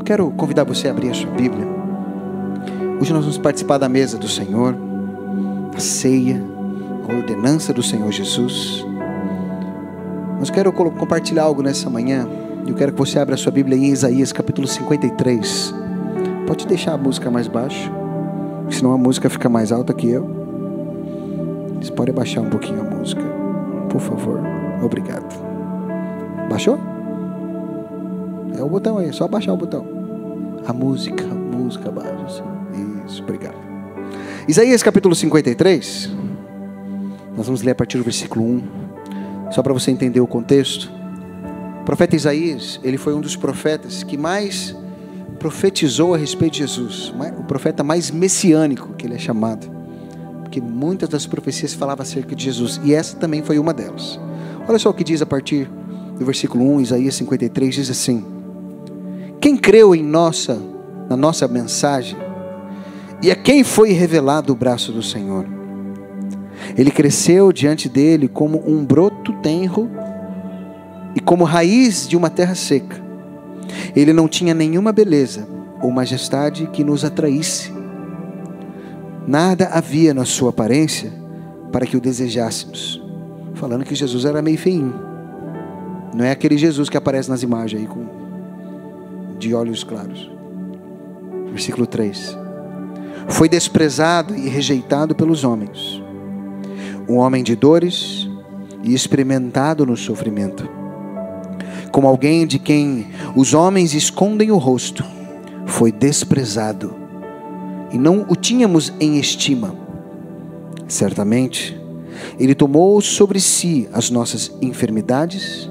Quero convidar você a abrir a sua Bíblia. Hoje nós vamos participar da mesa do Senhor, a ceia, a ordenança do Senhor Jesus. Mas quero compartilhar algo nessa manhã. Eu quero que você abra a sua Bíblia em Isaías capítulo 53. Pode deixar a música mais baixa, senão a música fica mais alta que eu. Vocês podem baixar um pouquinho a música, por favor. Obrigado. Baixou? É o botão aí, só baixar o botão. A música baixa. Isso, obrigado. Isaías capítulo 53. Nós vamos ler a partir do versículo 1. Só para você entender o contexto. O profeta Isaías, ele foi um dos profetas que mais profetizou a respeito de Jesus. O profeta mais messiânico que ele é chamado. Porque muitas das profecias falavam acerca de Jesus. E essa também foi uma delas. Olha só o que diz a partir do versículo 1, Isaías 53, diz assim: quem creu na nossa mensagem, e a quem foi revelado o braço do Senhor? Ele cresceu diante dele como um broto tenro e como raiz de uma terra seca. Ele não tinha nenhuma beleza ou majestade que nos atraísse. Nada havia na sua aparência para que o desejássemos. Falando que Jesus era meio feinho. Não é aquele Jesus que aparece nas imagens aí de olhos claros. Versículo 3. Foi desprezado e rejeitado pelos homens, um homem de dores e experimentado no sofrimento, como alguém de quem os homens escondem o rosto. Foi desprezado e não o tínhamos em estima. Certamente ele tomou sobre si as nossas enfermidades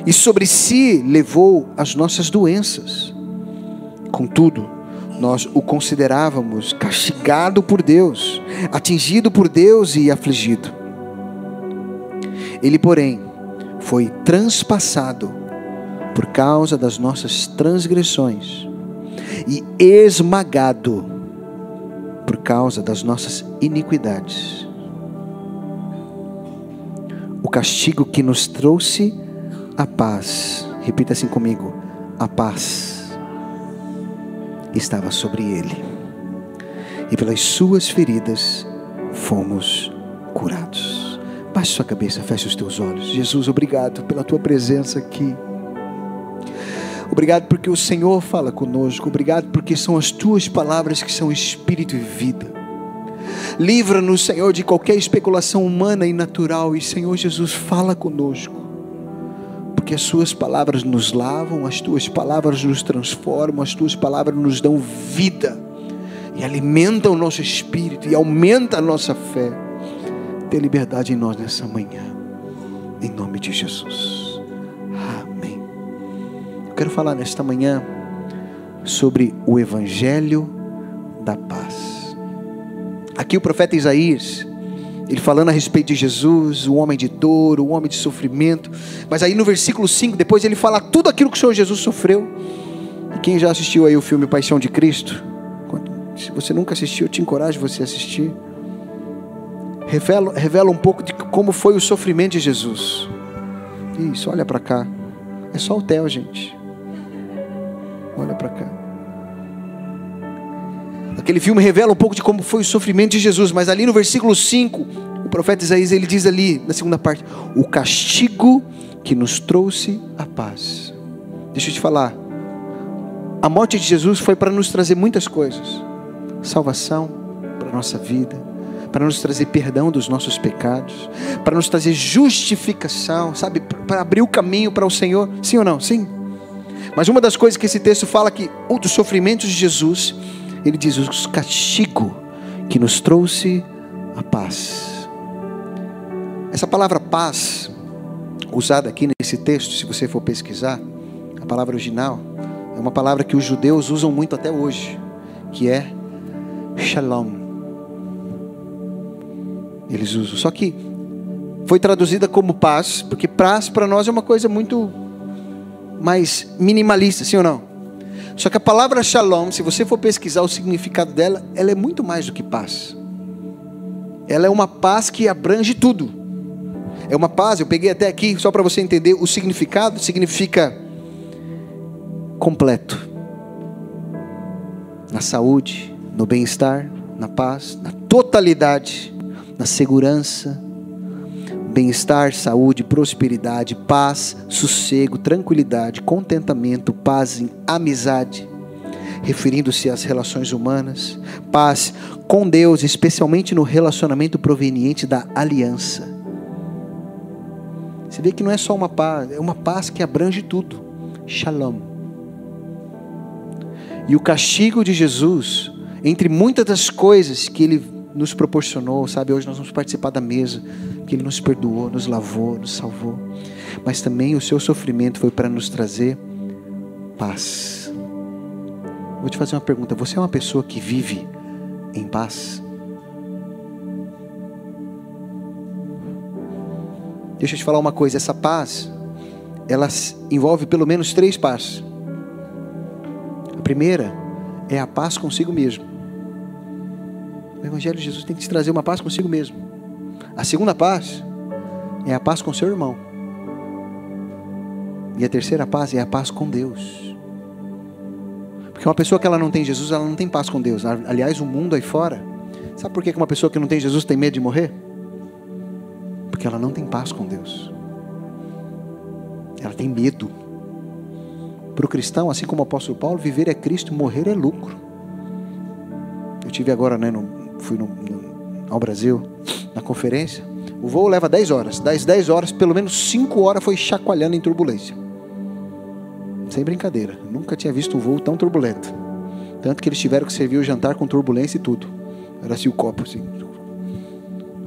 e sobre si levou as nossas doenças. Contudo, nós o considerávamos castigado por Deus, atingido por Deus e afligido. Ele, porém, foi transpassado por causa das nossas transgressões e esmagado por causa das nossas iniquidades. O castigo que nos trouxe a paz, repita assim comigo, a paz, estava sobre ele, e pelas suas feridas fomos curados. Baixe sua cabeça, feche os teus olhos. Jesus, obrigado pela tua presença aqui. Obrigado porque o Senhor fala conosco. Obrigado porque são as tuas palavras que são espírito e vida. Livra-nos, Senhor, de qualquer especulação humana e natural. E, Senhor Jesus, fala conosco. Porque as suas palavras nos lavam, as tuas palavras nos transformam, as tuas palavras nos dão vida. E alimentam o nosso espírito e aumenta a nossa fé. Dê liberdade em nós nessa manhã. Em nome de Jesus. Amém. Eu quero falar nesta manhã sobre o Evangelho da Paz. Aqui o profeta Isaías, ele falando a respeito de Jesus, o homem de dor, o homem de sofrimento. Mas aí no versículo 5, depois ele fala tudo aquilo que o Senhor Jesus sofreu. E quem já assistiu aí o filme Paixão de Cristo? Se você nunca assistiu, eu te encorajo você a assistir. Revela um pouco de como foi o sofrimento de Jesus. Isso, olha para cá. É só o Theo, gente. Olha para cá. Aquele filme revela um pouco de como foi o sofrimento de Jesus. Mas ali no versículo 5, o profeta Isaías, ele diz ali na segunda parte: o castigo que nos trouxe a paz. Deixa eu te falar, a morte de Jesus foi para nos trazer muitas coisas. Salvação para a nossa vida, para nos trazer perdão dos nossos pecados, para nos trazer justificação, sabe, para abrir o caminho para o Senhor. Sim ou não? Sim. Mas uma das coisas que esse texto fala, que dos sofrimentos de Jesus, ele diz o castigo que nos trouxe a paz. Essa palavra paz, usada aqui nesse texto, se você for pesquisar, a palavra original é uma palavra que os judeus usam muito até hoje, que é Shalom. Eles usam, só que foi traduzida como paz, porque paz para nós é uma coisa muito mais minimalista, sim ou não? Só que a palavra Shalom, se você for pesquisar o significado dela, ela é muito mais do que paz. Ela é uma paz que abrange tudo. É uma paz, eu peguei até aqui só para você entender o significado. Significa completo, na saúde, no bem-estar, na paz, na totalidade, na segurança, bem-estar, saúde, prosperidade, paz, sossego, tranquilidade, contentamento, paz em amizade, referindo-se às relações humanas, paz com Deus, especialmente no relacionamento proveniente da aliança. Você vê que não é só uma paz, é uma paz que abrange tudo. Shalom. E o castigo de Jesus, entre muitas das coisas que Ele nos proporcionou, sabe, hoje nós vamos participar da mesa, que Ele nos perdoou, nos lavou, nos salvou, mas também o seu sofrimento foi para nos trazer paz. Vou te fazer uma pergunta, você é uma pessoa que vive em paz? Deixa eu te falar uma coisa, essa paz, ela envolve pelo menos 3 paz. A primeira é a paz consigo mesmo. O Evangelho de Jesus tem que te trazer uma paz consigo mesmo. A segunda paz é a paz com seu irmão. E a terceira paz é a paz com Deus. Porque uma pessoa que ela não tem Jesus, ela não tem paz com Deus. Aliás, o mundo aí fora, sabe por que uma pessoa que não tem Jesus tem medo de morrer? Porque ela não tem paz com Deus. Ela tem medo. Para o cristão, assim como o apóstolo Paulo, viver é Cristo, morrer é lucro. Eu tive agora, fui ao Brasil, na conferência. O voo leva 10 horas. Das 10 horas, pelo menos 5 horas foi chacoalhando em turbulência. Sem brincadeira. Nunca tinha visto um voo tão turbulento. Tanto que eles tiveram que servir o jantar com turbulência e tudo. Era assim o copo, assim.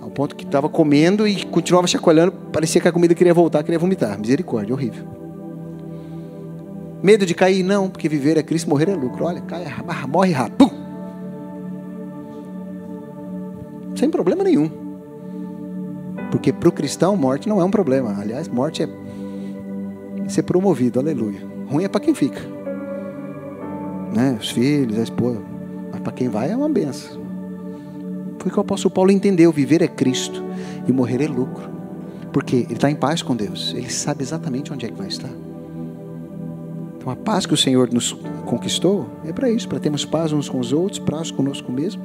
Ao ponto que estava comendo e continuava chacoalhando. Parecia que a comida queria voltar, queria vomitar. Misericórdia, horrível. Medo de cair? Não, porque viver é Cristo, morrer é lucro. Olha, cai, morre rápido. Pum! Sem problema nenhum. Porque para o cristão, morte não é um problema. Aliás, morte é ser promovido, aleluia. Ruim é para quem fica, né? Os filhos, a esposa. Mas para quem vai é uma benção. Foi o que o apóstolo Paulo entendeu. Viver é Cristo e morrer é lucro. Porque ele está em paz com Deus. Ele sabe exatamente onde é que vai estar. Então a paz que o Senhor nos conquistou é para isso, para termos paz uns com os outros, paz conosco mesmo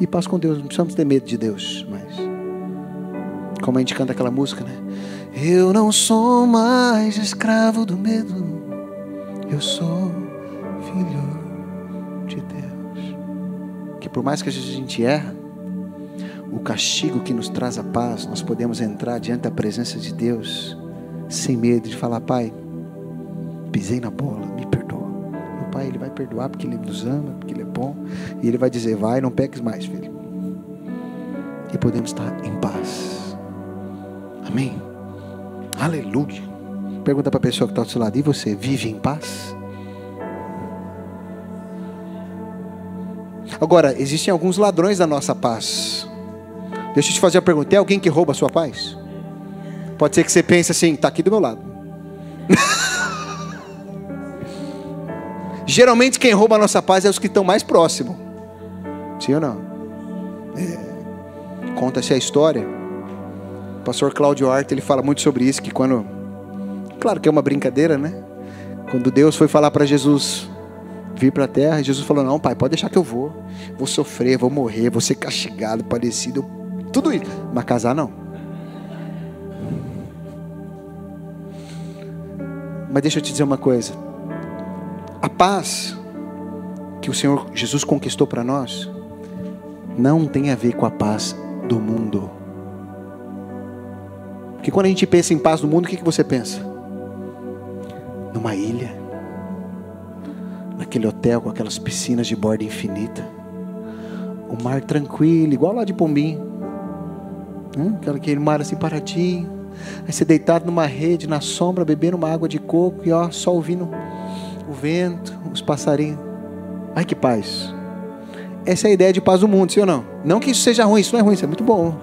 e paz com Deus. Não precisamos ter medo de Deus, mas como a gente canta aquela música, né? Eu não sou mais escravo do medo, eu sou filho de Deus. Que por mais que a gente erra, o castigo que nos traz a paz, nós podemos entrar diante da presença de Deus sem medo de falar: Pai, pisei na bola, me perdoa. Meu Pai, Ele vai perdoar porque Ele nos ama, porque Ele é bom, e Ele vai dizer: vai, não peques mais, filho. E podemos estar em paz. Amém? Aleluia. Pergunta para a pessoa que está ao seu lado: e você vive em paz? Agora, existem alguns ladrões da nossa paz. Deixa eu te fazer uma pergunta: tem alguém que rouba a sua paz? Pode ser que você pense assim: está aqui do meu lado. Geralmente quem rouba a nossa paz é os que estão mais próximos. Sim ou não? Conta-se a história. O pastor Cláudio Arte, ele fala muito sobre isso, que quando... Claro que é uma brincadeira, né? Quando Deus foi falar para Jesus vir para a terra, Jesus falou: não, Pai, pode deixar que eu vou. Vou sofrer, vou morrer, vou ser castigado, padecido, tudo isso. Mas casar não. Mas deixa eu te dizer uma coisa. A paz que o Senhor Jesus conquistou para nós não tem a ver com a paz do mundo. Porque quando a gente pensa em paz do mundo, o que você pensa? Numa ilha, naquele hotel com aquelas piscinas de borda infinita, o mar tranquilo, igual lá de Pombinho, né? Aquele mar assim paradinho, aí você deitado numa rede, na sombra, bebendo uma água de coco e ó, só ouvindo o vento, os passarinhos. Ai, que paz. Essa é a ideia de paz do mundo, sim ou não? Não que isso seja ruim, isso não é ruim, isso é muito bom.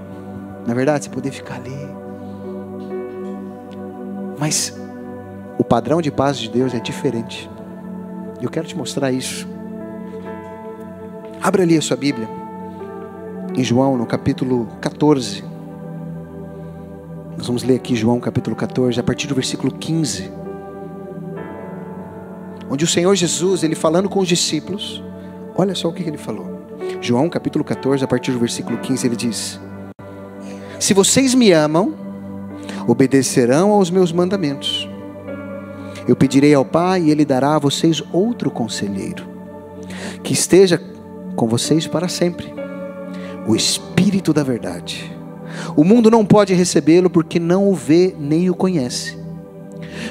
Na verdade, você poder ficar ali. Mas o padrão de paz de Deus é diferente. Eu quero te mostrar isso. Abra ali a sua Bíblia, em João, no capítulo 14. Nós vamos ler aqui João capítulo 14, a partir do versículo 15. Onde o Senhor Jesus, Ele falando com os discípulos, Olha só o que ele falou. João capítulo 14, a partir do versículo 15, ele diz: se vocês me amam, obedecerão aos meus mandamentos. Eu pedirei ao Pai e Ele dará a vocês outro conselheiro, que esteja com vocês para sempre, o Espírito da verdade. O mundo não pode recebê-lo porque não o vê nem o conhece.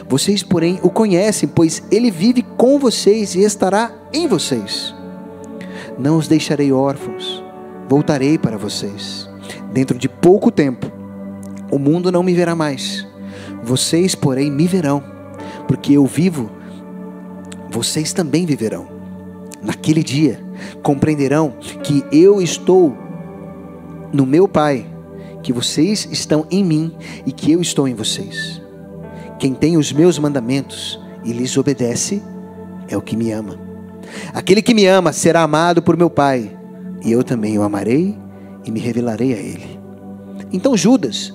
Vocês, porém, o conhecem, pois Ele vive com vocês e estará em vocês. Não os deixarei órfãos, voltarei para vocês. Dentro de pouco tempo, o mundo não me verá mais. Vocês, porém, me verão, porque eu vivo, vocês também viverão. Naquele dia, compreenderão que eu estou no meu Pai, que vocês estão em mim e que eu estou em vocês. Quem tem os meus mandamentos e lhes obedece, é o que me ama. Aquele que me ama será amado por meu Pai, e eu também o amarei e me revelarei a ele. Então Judas,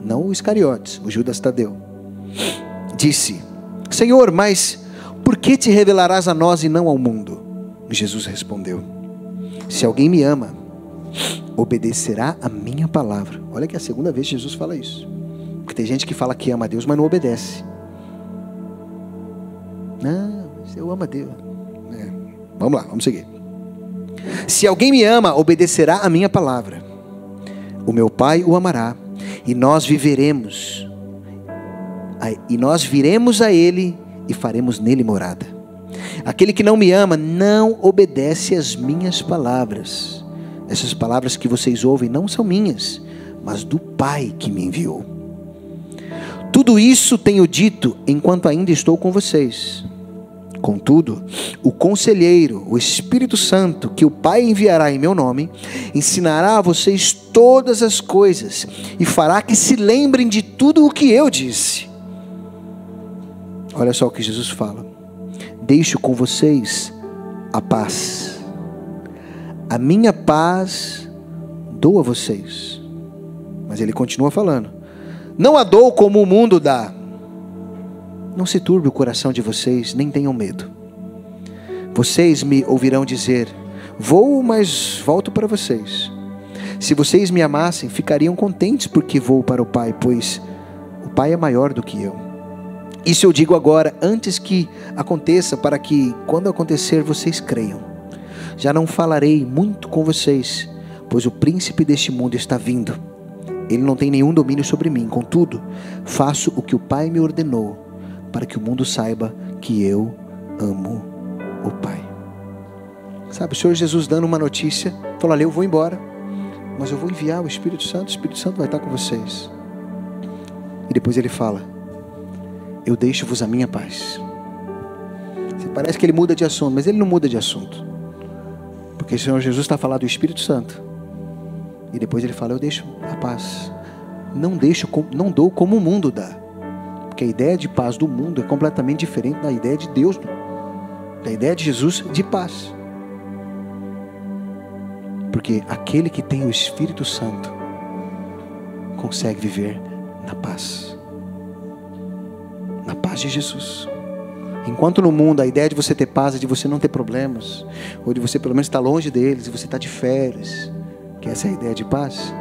não o Iscariotes, o Judas Tadeu, disse: Senhor, mas por que te revelarás a nós e não ao mundo? Jesus respondeu: se alguém me ama, obedecerá a minha palavra. Olha que é a segunda vez que Jesus fala isso. Porque tem gente que fala que ama a Deus, mas não obedece. Não, eu amo a Deus. Vamos lá, vamos seguir. Se alguém me ama, obedecerá a minha palavra. O meu Pai o amará, e nós viremos a Ele e faremos nele morada. Aquele que não me ama não obedece às minhas palavras. Essas palavras que vocês ouvem não são minhas, mas do Pai que me enviou. Tudo isso tenho dito enquanto ainda estou com vocês. Contudo, o Conselheiro, o Espírito Santo, que o Pai enviará em meu nome, ensinará a vocês todas as coisas e fará que se lembrem de tudo o que eu disse. Olha só o que Jesus fala: deixo com vocês a paz. A minha paz dou a vocês. Mas ele continua falando: não a dou como o mundo dá. Não se turbe o coração de vocês, nem tenham medo. Vocês me ouvirão dizer: vou, mas volto para vocês. Se vocês me amassem, ficariam contentes porque vou para o Pai, pois o Pai é maior do que eu. Isso eu digo agora, antes que aconteça, para que, quando acontecer, vocês creiam. Já não falarei muito com vocês, pois o príncipe deste mundo está vindo. Ele não tem nenhum domínio sobre mim. Contudo, faço o que o Pai me ordenou, para que o mundo saiba que eu amo o Pai. Sabe, o Senhor Jesus dando uma notícia, falou: olha, eu vou embora, mas eu vou enviar o Espírito Santo vai estar com vocês. E depois ele fala: eu deixo-vos a minha paz. Parece que ele muda de assunto, mas ele não muda de assunto, porque o Senhor Jesus está falando do Espírito Santo. E depois ele fala: eu deixo a paz. Não dou como o mundo dá. Porque a ideia de paz do mundo é completamente diferente da ideia de Deus, da ideia de Jesus de paz. Porque aquele que tem o Espírito Santo consegue viver na paz. Na paz de Jesus. Enquanto no mundo a ideia de você ter paz é de você não ter problemas, ou de você pelo menos estar longe deles, e você está de férias, que essa é a ideia de paz.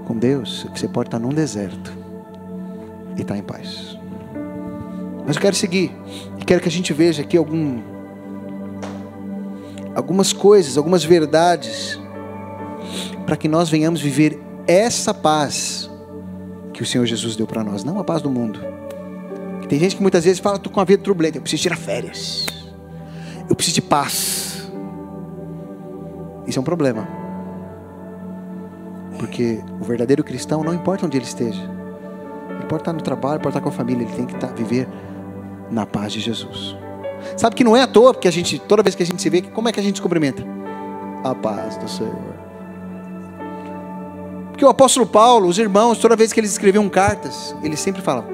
Com Deus, você pode estar num deserto e estar em paz. Mas eu quero seguir, e quero que a gente veja aqui algumas coisas, algumas verdades, para que nós venhamos viver essa paz que o Senhor Jesus deu para nós, não a paz do mundo. Tem gente que muitas vezes fala: estou com a vida turbulenta, eu preciso tirar férias, eu preciso de paz. Isso é um problema, porque o verdadeiro cristão, não importa onde ele esteja, ele pode estar no trabalho, pode estar com a família, ele tem que viver na paz de Jesus. Sabe que não é à toa, porque toda vez que a gente se vê, como é que a gente se cumprimenta? A paz do Senhor. Porque o apóstolo Paulo, os irmãos, toda vez que eles escreviam cartas, eles sempre falavam: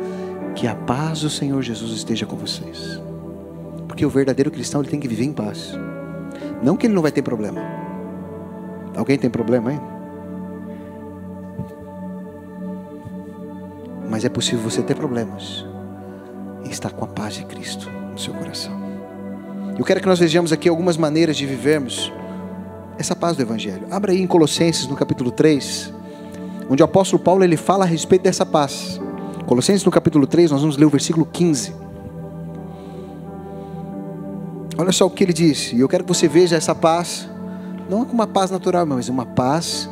que a paz do Senhor Jesus esteja com vocês. Porque o verdadeiro cristão, ele tem que viver em paz. Não que ele não vai ter problema. Alguém tem problema aí? Mas é possível você ter problemas e estar com a paz de Cristo no seu coração. Eu quero que nós vejamos aqui algumas maneiras de vivermos essa paz do Evangelho. Abra aí em Colossenses, no capítulo 3, onde o apóstolo Paulo ele fala a respeito dessa paz. Colossenses, no capítulo 3, nós vamos ler o versículo 15. Olha só o que ele disse. E eu quero que você veja essa paz, não como uma paz natural, mas uma paz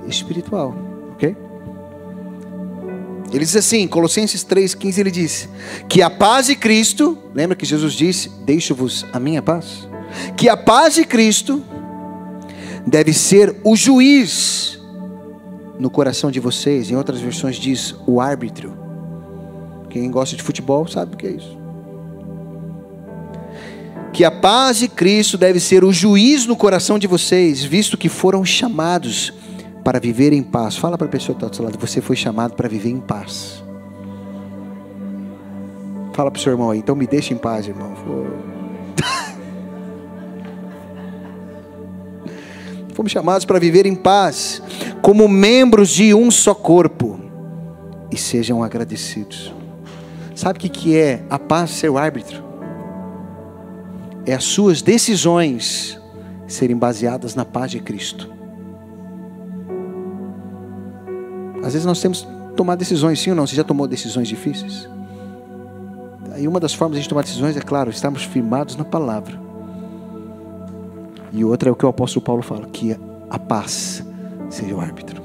espiritual. Ok? Ele diz assim, Colossenses 3,15, ele diz que a paz de Cristo, lembra que Jesus disse, deixo-vos a minha paz? Que a paz de Cristo deve ser o juiz no coração de vocês. Em outras versões diz o árbitro. Quem gosta de futebol sabe o que é isso. Que a paz de Cristo deve ser o juiz no coração de vocês, visto que foram chamados para viver em paz. Fala para a pessoa que está do seu lado, você foi chamado para viver em paz. Fala para o seu irmão aí, então me deixa em paz, irmão. Fomos chamados para viver em paz, como membros de um só corpo, e sejam agradecidos. Sabe o que é a paz ser o árbitro? É as suas decisões serem baseadas na paz de Cristo. Às vezes nós temos que tomar decisões, sim ou não? Você já tomou decisões difíceis? E uma das formas de a gente tomar decisões é, claro, estarmos firmados na palavra. E outra é o que o apóstolo Paulo fala, que a paz seja o árbitro.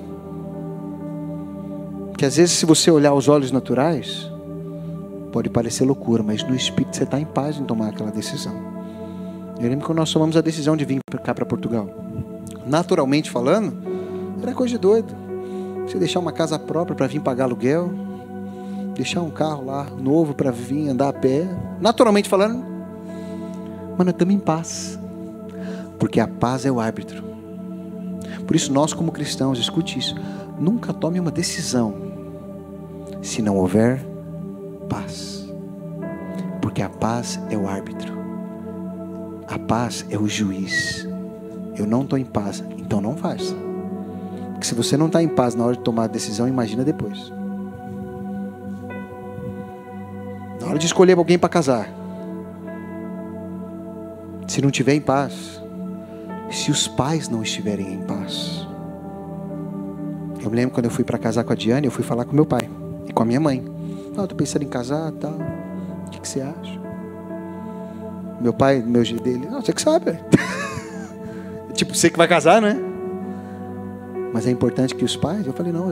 Porque às vezes, se você olhar os olhos naturais, pode parecer loucura, mas no espírito você está em paz em tomar aquela decisão. Eu lembro que nós tomamos a decisão de vir para cá, para Portugal. Naturalmente falando, era coisa de doido. Você deixar uma casa própria para vir pagar aluguel, deixar um carro lá novo para vir andar a pé. Naturalmente falando, mas nós estamos em paz, porque a paz é o árbitro. Por isso nós como cristãos, escute isso, nunca tome uma decisão se não houver paz, porque a paz é o árbitro, a paz é o juiz. Eu não estou em paz, então não faça. Porque se você não está em paz na hora de tomar a decisão, imagina depois. Na hora de escolher alguém para casar, se não estiver em paz, se os pais não estiverem em paz. Eu me lembro quando eu fui para casar com a Diane, eu fui falar com meu pai e com a minha mãe. Eu estou pensando em casar, tal. O que você acha? Meu pai, meu jeito dele, você que sabe. Tipo, você que vai casar, né? Mas é importante que os pais, eu falei, não,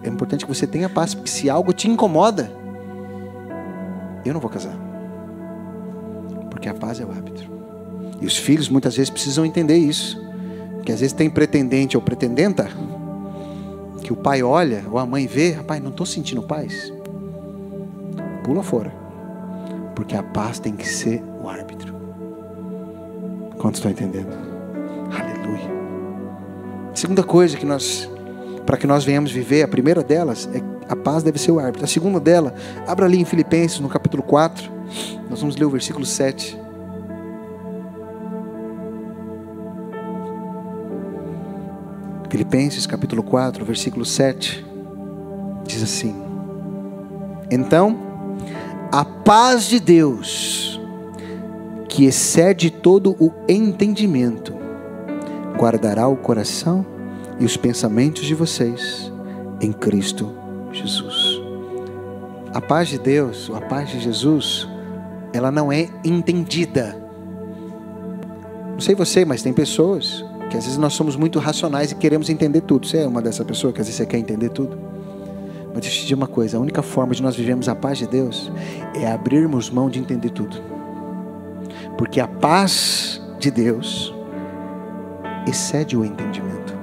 é importante que você tenha paz, porque se algo te incomoda, eu não vou casar. Porque a paz é o árbitro. E os filhos muitas vezes precisam entender isso. Porque às vezes tem pretendente ou pretendenta, que o pai olha, ou a mãe vê, rapaz, não estou sentindo paz. Pula fora. Porque a paz tem que ser o árbitro. Quantos estão entendendo? Aleluia. Segunda coisa que para que nós venhamos viver, a primeira delas é a paz deve ser o árbitro. A segunda dela, abra ali em Filipenses, no capítulo 4, nós vamos ler o versículo 7. Filipenses, capítulo 4, versículo 7, diz assim: então, a paz de Deus, que excede todo o entendimento, guardará o coração e os pensamentos de vocês em Cristo Jesus. A paz de Deus, a paz de Jesus, ela não é entendida. Não sei você, mas tem pessoas que às vezes nós somos muito racionais e queremos entender tudo. Você é uma dessa pessoa que às vezes você quer entender tudo? Mas deixa eu te dizer uma coisa, a única forma de nós vivermos a paz de Deus é abrirmos mão de entender tudo. Porque a paz de Deus excede o entendimento.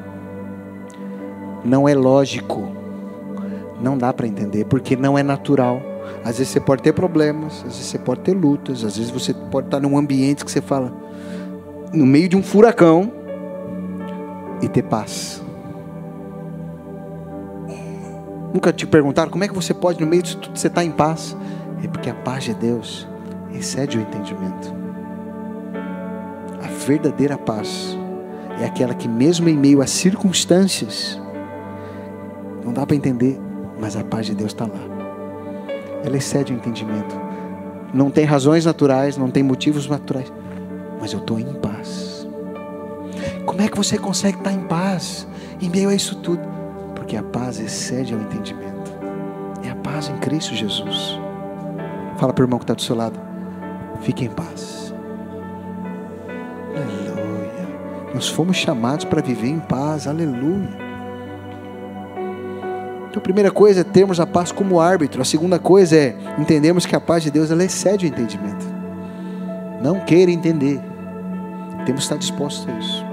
Não é lógico, não dá para entender, porque não é natural. Às vezes você pode ter problemas, às vezes você pode ter lutas, às vezes você pode estar num ambiente que você fala, no meio de um furacão, e ter paz. Nunca te perguntaram como é que você pode, no meio disso tudo, você está em paz? É porque a paz de Deus excede o entendimento. A verdadeira paz é aquela que mesmo em meio às circunstâncias, não dá para entender, mas a paz de Deus está lá. Ela excede o entendimento. Não tem razões naturais, não tem motivos naturais. mas eu estou em paz. Como é que você consegue estar em paz em meio a isso tudo? Porque a paz excede ao entendimento. É a paz em Cristo Jesus. Fala para o irmão que está do seu lado: fique em paz. Aleluia. Nós fomos chamados para viver em paz. Aleluia. Então a primeira coisa é termos a paz como árbitro. A segunda coisa é entendermos que a paz de Deus, ela excede o entendimento. Não queira entender, temos que estar dispostos a isso.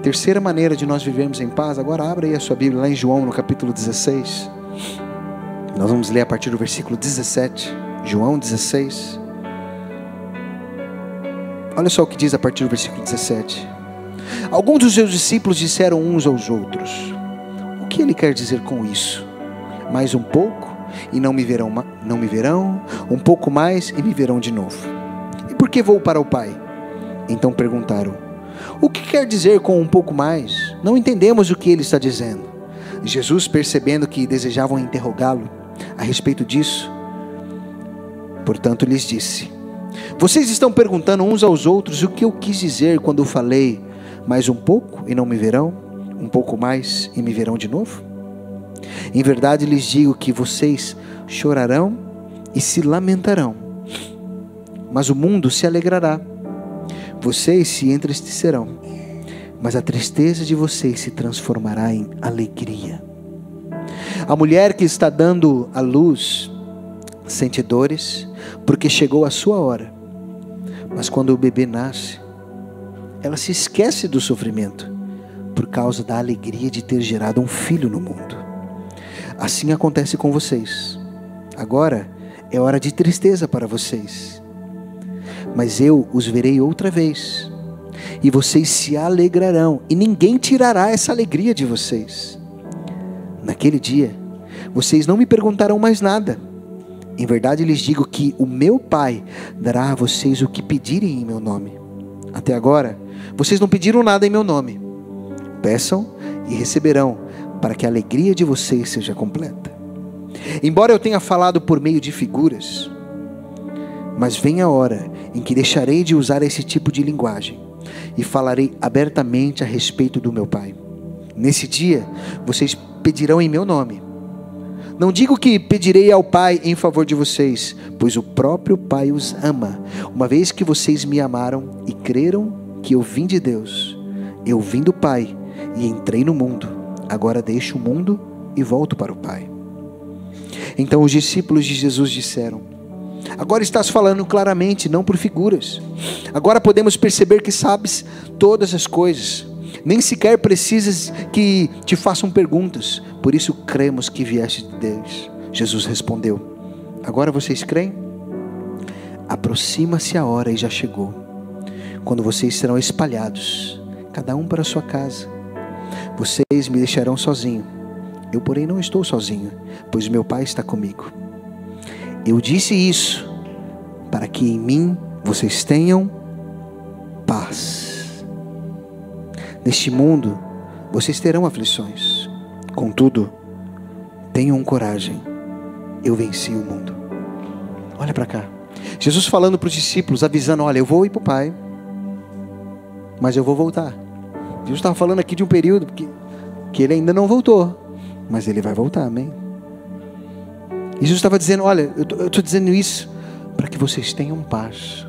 Terceira maneira de nós vivermos em paz. Agora abra aí a sua Bíblia lá em João, no capítulo 16. Nós vamos ler a partir do versículo 17. João 16. Olha só o que diz a partir do versículo 17. Alguns dos seus discípulos disseram uns aos outros: o que ele quer dizer com isso? Mais um pouco e não me verão, um pouco mais e me verão de novo. E por que vou para o Pai? Então perguntaram: o que quer dizer com um pouco mais? Não entendemos o que ele está dizendo. Jesus, percebendo que desejavam interrogá-lo a respeito disso, portanto lhes disse: vocês estão perguntando uns aos outros o que eu quis dizer quando falei mais um pouco e não me verão, um pouco mais e me verão de novo? Em verdade lhes digo que vocês chorarão e se lamentarão, mas o mundo se alegrará. Vocês se entristecerão, mas a tristeza de vocês se transformará em alegria. A mulher que está dando à luz sente dores, porque chegou a sua hora. Mas quando o bebê nasce, ela se esquece do sofrimento, por causa da alegria de ter gerado um filho no mundo. Assim acontece com vocês. Agora é hora de tristeza para vocês, mas eu os verei outra vez, e vocês se alegrarão, e ninguém tirará essa alegria de vocês. Naquele dia, vocês não me perguntarão mais nada. Em verdade lhes digo que o meu Pai dará a vocês o que pedirem em meu nome. Até agora, vocês não pediram nada em meu nome. Peçam e receberão, para que a alegria de vocês seja completa. Embora eu tenha falado por meio de figuras, mas vem a hora em que deixarei de usar esse tipo de linguagem e falarei abertamente a respeito do meu Pai. Nesse dia, vocês pedirão em meu nome. Não digo que pedirei ao Pai em favor de vocês, pois o próprio Pai os ama, uma vez que vocês me amaram e creram que eu vim de Deus. Eu vim do Pai e entrei no mundo. Agora deixo o mundo e volto para o Pai. Então os discípulos de Jesus disseram: agora estás falando claramente, não por figuras. Agora podemos perceber que sabes todas as coisas. Nem sequer precisas que te façam perguntas. Por isso cremos que vieste de Deus. Jesus respondeu: agora vocês creem? Aproxima-se a hora e já chegou, quando vocês serão espalhados, cada um para a sua casa. Vocês me deixarão sozinho. Eu, porém, não estou sozinho, pois meu Pai está comigo. Eu disse isso para que em mim vocês tenham paz. Neste mundo vocês terão aflições. Contudo, tenham coragem. Eu venci o mundo. Olha para cá. Jesus falando para os discípulos, avisando: olha, eu vou ir para o Pai, mas eu vou voltar. Jesus estava falando aqui de um período que ele ainda não voltou, mas ele vai voltar, amém? E Jesus estava dizendo: olha, eu estou dizendo isso para que vocês tenham paz.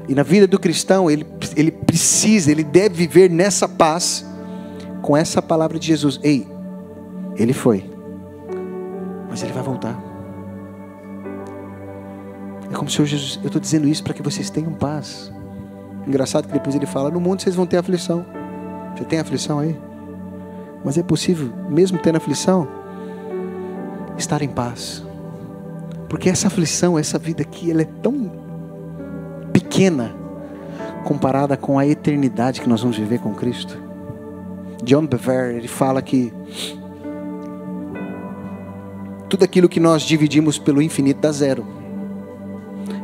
E na vida do cristão, ele deve viver nessa paz, com essa palavra de Jesus. Ei, ele foi, mas ele vai voltar. É como se Jesus, eu estou dizendo isso para que vocês tenham paz. Engraçado que depois ele fala: no mundo vocês vão ter aflição. Você tem aflição aí? Mas é possível, mesmo tendo aflição, estar em paz. Porque essa aflição, essa vida aqui, ela é tão pequena comparada com a eternidade que nós vamos viver com Cristo. John Bevere, ele fala que tudo aquilo que nós dividimos pelo infinito dá zero.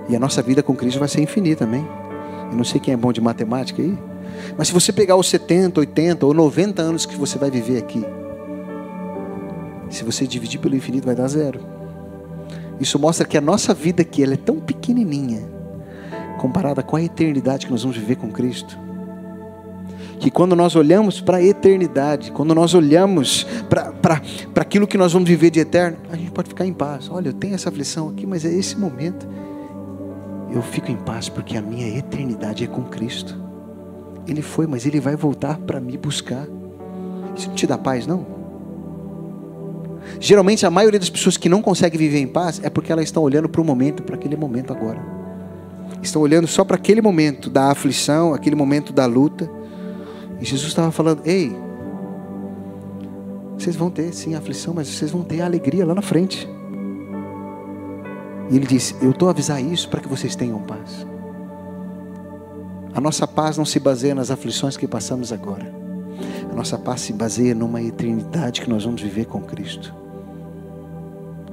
E a nossa vida com Cristo vai ser infinita, amém? Eu não sei quem é bom de matemática aí, mas se você pegar os 70, 80 ou 90 anos que você vai viver aqui, se você dividir pelo infinito, vai dar zero. Isso mostra que a nossa vida aqui, ela é tão pequenininha, comparada com a eternidade que nós vamos viver com Cristo. Que quando nós olhamos para a eternidade, quando nós olhamos para aquilo que nós vamos viver de eterno, a gente pode ficar em paz. Olha, eu tenho essa aflição aqui, mas é esse momento. Eu fico em paz porque a minha eternidade é com Cristo. Ele foi, mas Ele vai voltar para me buscar. Isso não te dá paz, não? Geralmente a maioria das pessoas que não conseguem viver em paz é porque elas estão olhando para o momento, para aquele momento agora. Estão olhando só para aquele momento da aflição, aquele momento da luta. E Jesus estava falando: ei, vocês vão ter sim aflição, mas vocês vão ter alegria lá na frente. E Ele disse: eu estou a avisar isso para que vocês tenham paz. A nossa paz não se baseia nas aflições que passamos agora. A nossa paz se baseia numa eternidade que nós vamos viver com Cristo.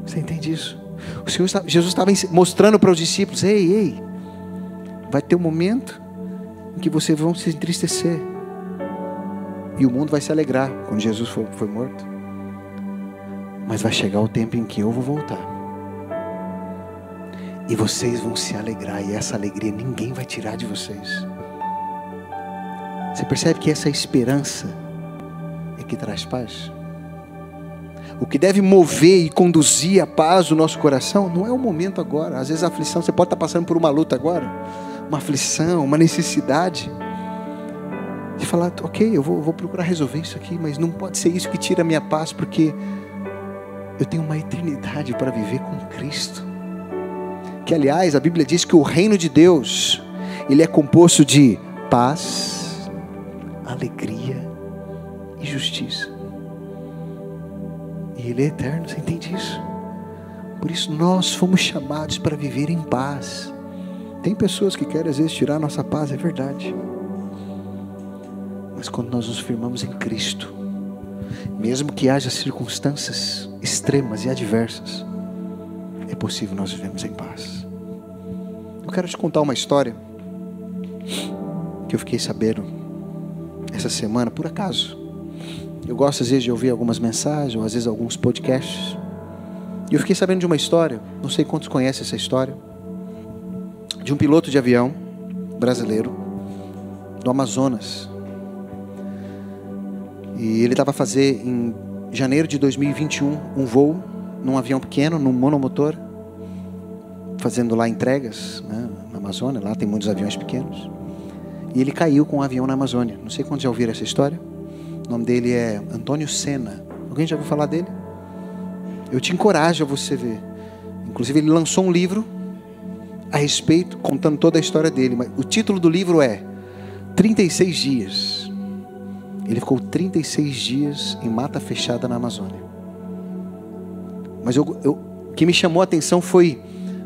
Você entende isso? Jesus estava mostrando para os discípulos: ei, vai ter um momento em que vocês vão se entristecer. E o mundo vai se alegrar quando Jesus foi morto. Mas vai chegar o tempo em que eu vou voltar. E vocês vão se alegrar. E essa alegria ninguém vai tirar de vocês. Você percebe que essa esperança é que traz paz? O que deve mover e conduzir a paz do nosso coração não é o momento agora. Às vezes a aflição, você pode estar passando por uma luta agora, uma aflição, uma necessidade de falar: ok, eu vou procurar resolver isso aqui, mas não pode ser isso que tira a minha paz, porque eu tenho uma eternidade para viver com Cristo. Que aliás, a Bíblia diz que o reino de Deus, ele é composto de paz, alegria e justiça. E Ele é eterno, você entende isso? Por isso nós fomos chamados para viver em paz. Tem pessoas que querem às vezes tirar a nossa paz, é verdade. Mas quando nós nos firmamos em Cristo, mesmo que haja circunstâncias extremas e adversas, é possível nós vivemos em paz. Eu quero te contar uma história que eu fiquei sabendo essa semana, por acaso. Eu gosto às vezes de ouvir algumas mensagens, ou às vezes alguns podcasts. E eu fiquei sabendo de uma história, não sei quantos conhecem essa história, de um piloto de avião brasileiro, do Amazonas. E ele estava a fazer, em janeiro de 2021, um voo num avião pequeno, num monomotor, fazendo lá entregas, né, na Amazônia. Lá tem muitos aviões pequenos. E ele caiu com um avião na Amazônia. Não sei quantos já ouviram essa história. O nome dele é Antônio Senna. Alguém já ouviu falar dele? Eu te encorajo a você ver. Inclusive ele lançou um livro a respeito, contando toda a história dele. Mas o título do livro é 36 dias. Ele ficou 36 dias em mata fechada na Amazônia. Mas o que me chamou a atenção foi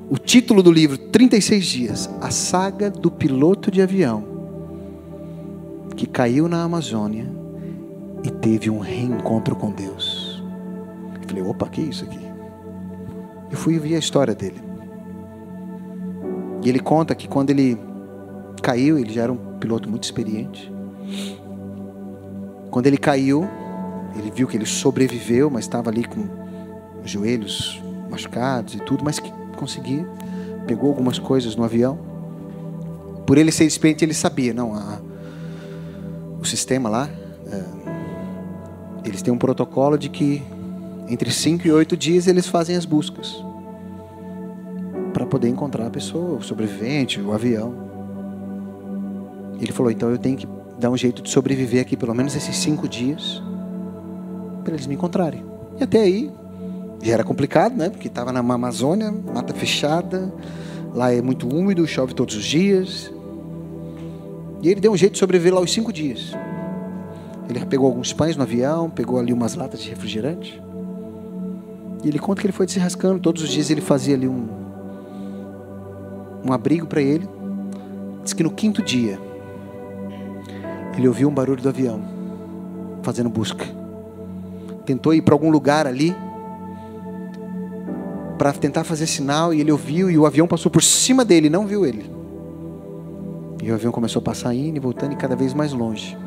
o título do livro, 36 dias. A saga do piloto de avião que caiu na Amazônia e teve um reencontro com Deus. Eu falei: opa, que é isso aqui? Eu fui ver a história dele. E ele conta que quando ele caiu, ele já era um piloto muito experiente. Quando ele caiu, ele viu que ele sobreviveu, mas estava ali com os joelhos machucados e tudo, mas que conseguia. Pegou algumas coisas no avião. Por ele ser experiente, ele sabia, não, o sistema lá, eles têm um protocolo de que entre 5 e 8 dias eles fazem as buscas para poder encontrar a pessoa, o sobrevivente, o avião. Ele falou: então eu tenho que dar um jeito de sobreviver aqui pelo menos esses 5 dias para eles me encontrarem. E até aí já era complicado, né? Porque estava na Amazônia, mata fechada, lá é muito úmido, chove todos os dias. E ele deu um jeito de sobreviver lá os 5 dias. Ele pegou alguns pães no avião, pegou ali umas latas de refrigerante. E ele conta que ele foi se rascando. Todos os dias ele fazia ali um abrigo para ele. Diz que no 5º dia ele ouviu um barulho do avião fazendo busca. Tentou ir para algum lugar ali para tentar fazer sinal, e ele ouviu, e o avião passou por cima dele, não viu ele. E o avião começou a passar indo e voltando, e cada vez mais longe.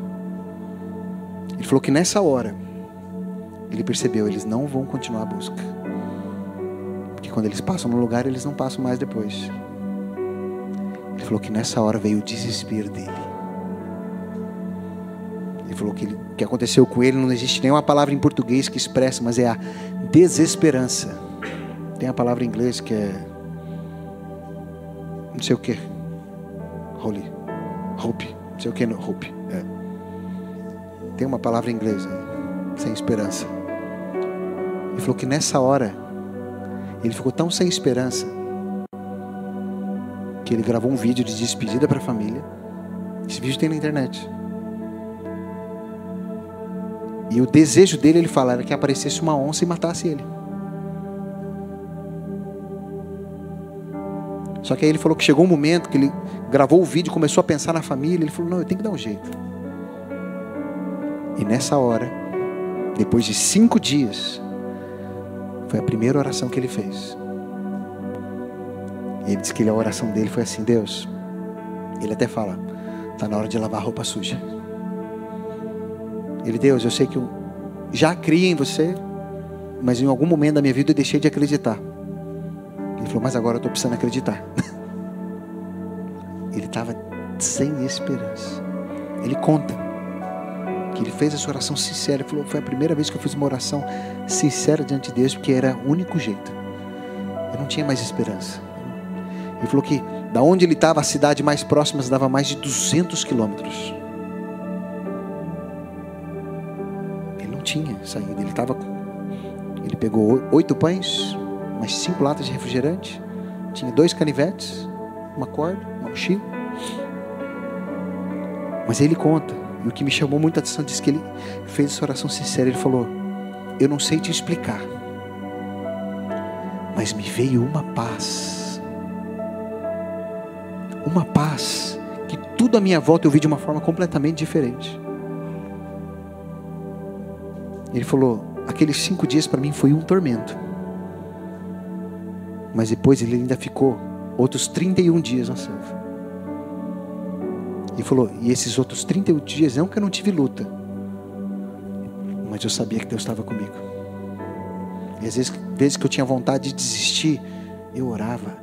Ele falou que nessa hora ele percebeu: eles não vão continuar a busca, porque quando eles passam no lugar, eles não passam mais depois. Ele Ele falou que nessa hora veio o desespero dele. Ele falou que o que aconteceu com ele, não existe nenhuma palavra em português que expressa, mas é a desesperança. Tem a palavra em inglês que é não sei o que, hope, não sei o que, hope. Tem uma palavra em inglês aí, sem esperança. Ele falou que nessa hora ele ficou tão sem esperança que ele gravou um vídeo de despedida para a família. Esse vídeo tem na internet. E o desejo dele, ele fala, era que aparecesse uma onça e matasse ele. Só que aí ele falou que chegou um momento que ele gravou o vídeo, começou a pensar na família. Ele falou, não, eu tenho que dar um jeito. E nessa hora, depois de 5 dias, foi a primeira oração que ele fez. E ele disse que a oração dele foi assim: Deus, ele até fala, está na hora de lavar a roupa suja. Ele, Deus, eu sei que eu já criei em você, mas em algum momento da minha vida eu deixei de acreditar. Ele falou, mas agora eu estou precisando acreditar. Ele estava sem esperança. Ele conta que ele fez essa oração sincera. Ele falou, foi a primeira vez que eu fiz uma oração sincera diante de Deus, porque era o único jeito. Eu não tinha mais esperança. Ele falou que da onde ele estava, a cidade mais próxima dava mais de 200 quilômetros. Ele não tinha saída. Ele pegou 8 pães, umas 5 latas de refrigerante, tinha 2 canivetes, uma corda, uma mochila. Mas ele conta, e o que me chamou muita atenção, disse que ele fez essa oração sincera. Ele falou, eu não sei te explicar, mas me veio uma paz que tudo à minha volta eu vi de uma forma completamente diferente. Ele falou, aqueles 5 dias para mim foi um tormento, mas depois ele ainda ficou outros 31 dias na selva. Ele falou, e esses outros 31 dias, não que eu não tive luta, mas eu sabia que Deus estava comigo. E às vezes que eu tinha vontade de desistir, eu orava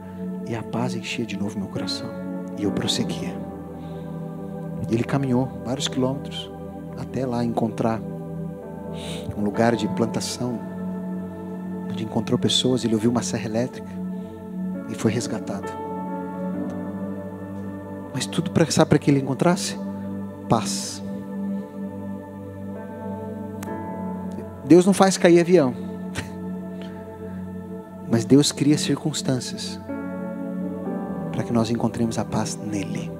e a paz enchia de novo meu coração. E eu prosseguia. E ele caminhou vários quilômetros até lá encontrar um lugar de plantação, onde encontrou pessoas. Ele ouviu uma serra elétrica e foi resgatado. Mas tudo para que ele encontrasse paz. Deus não faz cair avião, mas Deus cria circunstâncias para que nós encontremos a paz nele.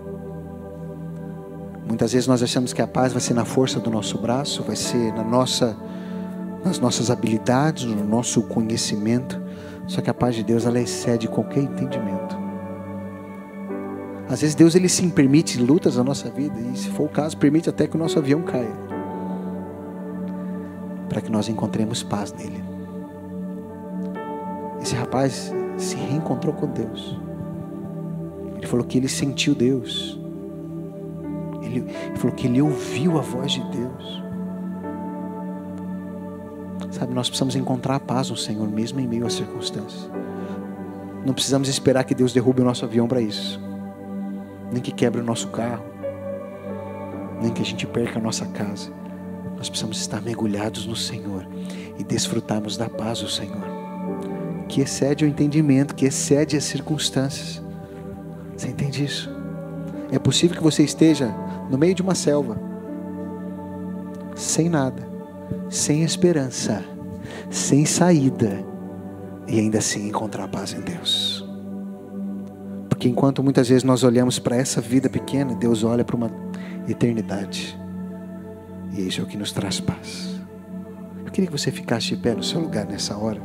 Muitas vezes nós achamos que a paz vai ser na força do nosso braço, vai ser nas nossas habilidades, no nosso conhecimento. Só que a paz de Deus, ela excede qualquer entendimento. Às vezes Deus, ele sim permite lutas na nossa vida, e se for o caso, permite até que o nosso avião caia, para que nós encontremos paz nele. Esse rapaz se reencontrou com Deus. Ele falou que ele sentiu Deus. Ele falou que ele ouviu a voz de Deus. Sabe, nós precisamos encontrar a paz no Senhor, mesmo em meio às circunstâncias. Não precisamos esperar que Deus derrube o nosso avião para isso, nem que quebre o nosso carro, nem que a gente perca a nossa casa. Nós precisamos estar mergulhados no Senhor e desfrutarmos da paz do Senhor, que excede o entendimento, que excede as circunstâncias. Você entende isso? É possível que você esteja no meio de uma selva, sem nada, sem esperança, sem saída, e ainda assim encontrar paz em Deus. Porque enquanto muitas vezes nós olhamos para essa vida pequena, Deus olha para uma eternidade, e isso é o que nos traz paz. Eu queria que você ficasse de pé no seu lugar nessa hora.